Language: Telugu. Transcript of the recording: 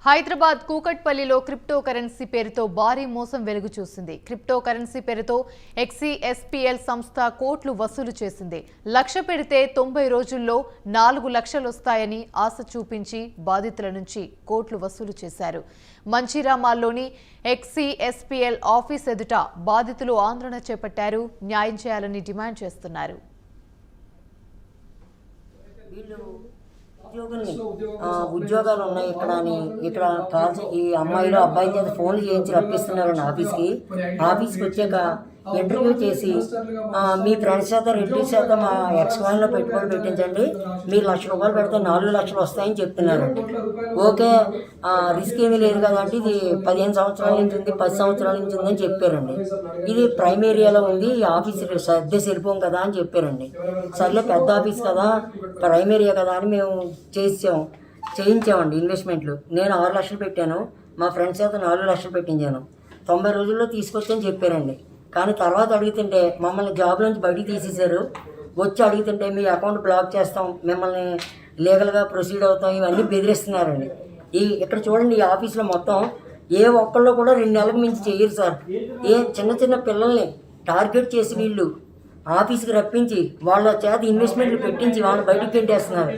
హైదరాబాద్ కూకట్పల్లిలో క్రిప్టో కరెన్సీ పేరుతో భారీ మోసం వెలుగు చూసింది. క్రిప్టో కరెన్సీ పేరుతో XCSPL సంస్థ కోట్లు వసూలు చేసింది. లక్ష పెడితే 90 రోజుల్లో 4 లక్షలు వస్తాయని ఆశ చూపించి బాధితుల నుంచి కోట్లు వసూలు చేశారు. మంచిరామాల్లోని XCSPL ఆఫీస్ ఎదుట బాధితులు ఆందోళన చేపట్టారు. న్యాయం చేయాలని డిమాండ్ చేస్తున్నారు. ఉద్యోగాలు ఉన్నాయి ఇక్కడ అని ఇక్కడ కాల్ ఈ అమ్మాయిలు అబ్బాయి చేత ఫోన్లు చేయించి రప్పిస్తున్నారండి ఆఫీస్కి వచ్చాక ఇంటర్వ్యూ చేసి మీ ఫ్రెండ్స్ చేత రిలేటివ్స్ చేత మా ఎక్స్‌వైన్లో పెట్టుబడి పెట్టించండి, మీరు ₹1,00,000 పెడితే 4 లక్షలు వస్తాయని చెప్తున్నారండి. ఓకే, రిస్క్ ఏమీ లేదు కదంటే ఇది 15 సంవత్సరాల నుంచి ఉంది, 10 సంవత్సరాల నుంచి ఉందని చెప్పారండి. ఇది ప్రైమ్ ఏరియాలో ఉంది, ఈ ఆఫీస్ సర్దే సరిపోం కదా అని చెప్పారండి. సర్లే పెద్ద ఆఫీస్ కదా, ప్రైమ్ ఏరియా కదా అని మేము చేయించామండి ఇన్వెస్ట్మెంట్లు. నేను 6 లక్షలు పెట్టాను, మా ఫ్రెండ్స్ చేత 4 లక్షలు పెట్టించాను. 90 రోజుల్లో తీసుకొచ్చని చెప్పారండి. కానీ తర్వాత అడుగుతుంటే మమ్మల్ని జాబ్ నుంచి బయటికి తీసేశారు. వచ్చి అడుగుతుంటే మీ అకౌంట్ బ్లాక్ చేస్తాం, మిమ్మల్ని లీగల్గా ప్రొసీడ్ అవుతాం, ఇవన్నీ బెదిరిస్తున్నారండి. ఇక్కడ చూడండి, ఈ ఆఫీస్లో మొత్తం ఏ ఒక్కళ్ళు కూడా 2 నెలలకు మించి చేయరు సార్. చిన్న పిల్లల్ని టార్గెట్ చేసి వీళ్ళు ఆఫీస్కి రప్పించి వాళ్ళ చేత ఇన్వెస్ట్మెంట్లు పెట్టించి వాళ్ళని బయటికి పెట్టేస్తున్నారు.